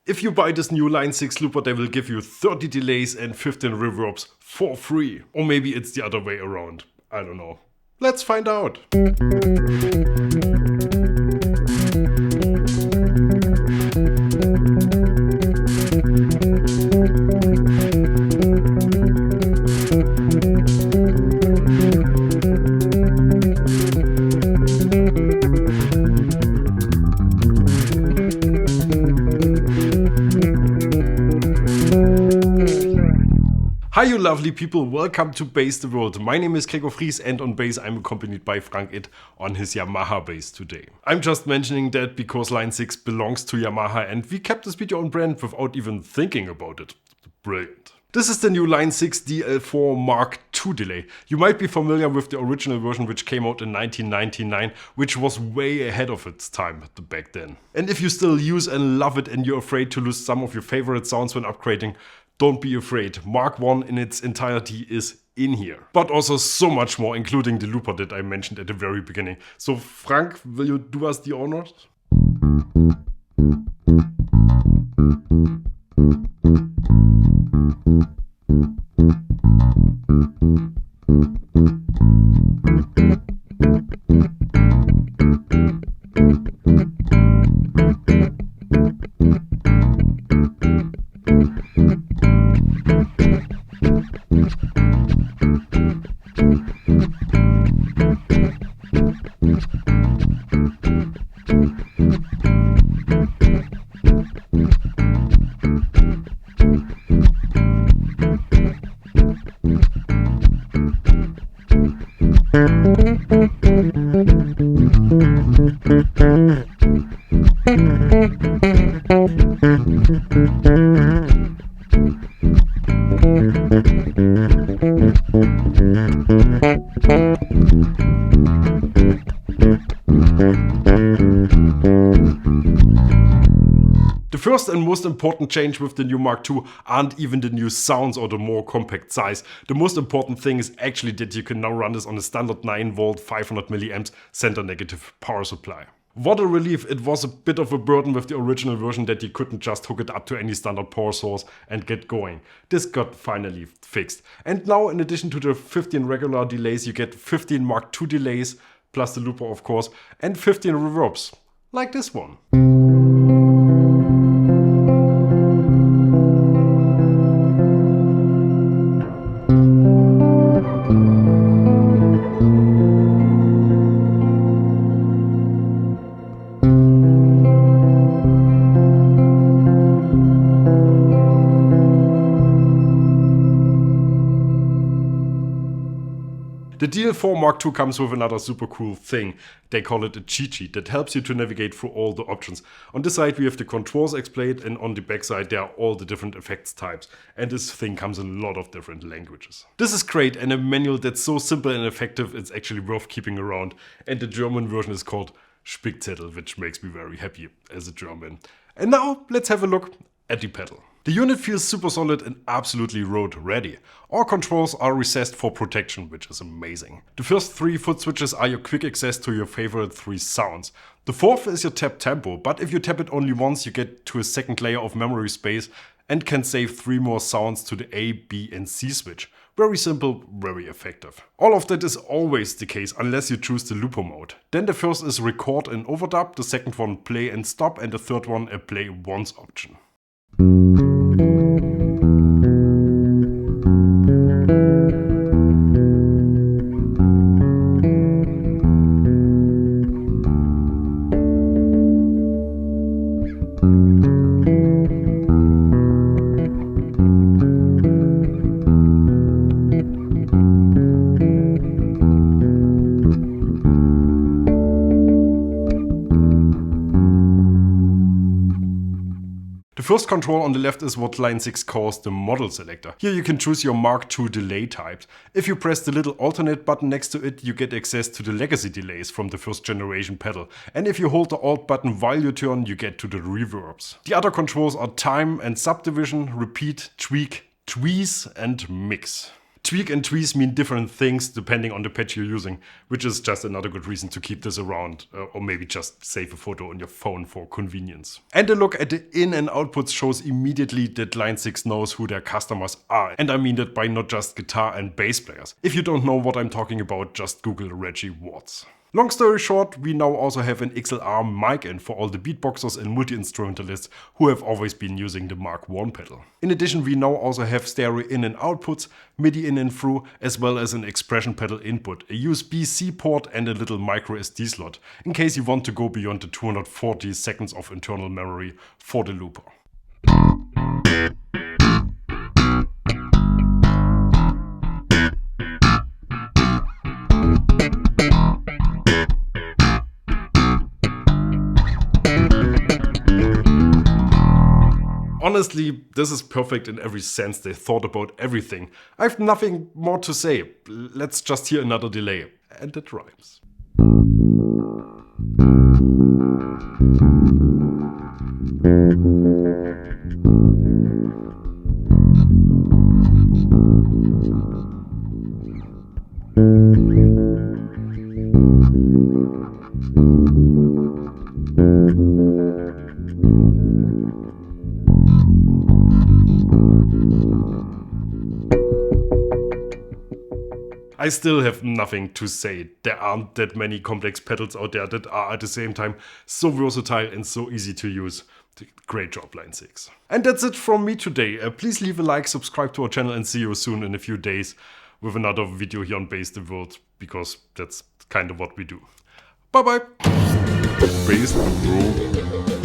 If you buy this new Line 6 looper, they will give you 30 delays and 15 reverbs for free. Or maybe it's the other way around. I don't know. Let's find out. Hi you lovely people, welcome to Bass the World. My name is Gregor Fries and on bass I'm accompanied by Frank Itt on his Yamaha bass today. I'm just mentioning that because Line 6 belongs to Yamaha and we kept this video on brand without even thinking about it. Brilliant. This is the new Line 6 DL4 Mark II delay. You might be familiar with the original version which came out in 1999, which was way ahead of its time back then. And if you still use and love it and you're afraid to lose some of your favorite sounds when upgrading, don't be afraid, Mark I in its entirety is in here. But also so much more, including the looper that I mentioned at the very beginning. So Frank, will you do us the honors? The first and most important change with the new Mark II aren't even the new sounds or the more compact size. The most important thing is actually that you can now run this on a standard 9V 500 mA center negative power supply. What a relief, it was a bit of a burden with the original version that you couldn't just hook it up to any standard power source and get going. This got finally fixed. And now in addition to the 15 regular delays you get 15 Mark II delays, plus the looper of course, and 15 reverbs, like this one. The DL4 Mark II comes with another super cool thing. They call it a cheat sheet that helps you to navigate through all the options. On this side we have the controls explained and on the back side there are all the different effects types. And this thing comes in a lot of different languages. This is great and a manual that's so simple and effective it's actually worth keeping around. And the German version is called Spickzettel, which makes me very happy as a German. And now let's have a look at the pedal. The unit feels super solid and absolutely road ready. All controls are recessed for protection, which is amazing. The first 3 foot switches are your quick access to your favorite 3 sounds. The fourth is your tap tempo, but if you tap it only once you get to a second layer of memory space and can save 3 more sounds to the A, B and C switch. Very simple, very effective. All of that is always the case unless you choose the looper mode. Then the first is record and overdub, the second one play and stop and the third one a play once option. The first control on the left is what Line 6 calls the model selector. Here you can choose your Mark II delay types. If you press the little alternate button next to it, you get access to the legacy delays from the first generation pedal. And if you hold the alt button while you turn, you get to the reverbs. The other controls are time and subdivision, repeat, tweak, tweeze and mix. Tweak and tweeze mean different things depending on the patch you're using, which is just another good reason to keep this around, or maybe just save a photo on your phone for convenience. And a look at the in and outputs shows immediately that Line 6 knows who their customers are, and I mean that by not just guitar and bass players. If you don't know what I'm talking about, just Google Reggie Watts. Long story short, we now also have an XLR mic in for all the beatboxers and multi-instrumentalists who have always been using the Mark I pedal. In addition, we now also have stereo in and outputs, MIDI in and through, as well as an expression pedal input, a USB-C port and a little micro SD slot, in case you want to go beyond the 240 seconds of internal memory for the looper. Honestly, this is perfect in every sense. They thought about everything. I have nothing more to say. Let's just hear another delay. And it rhymes. I still have nothing to say. There aren't that many complex pedals out there that are at the same time so versatile and so easy to use. Great job, Line 6. And that's it from me today. Please leave a like, subscribe to our channel, and see you soon in a few days with another video here on Bass the World, because that's kind of what we do. Bye bye! Bass the World.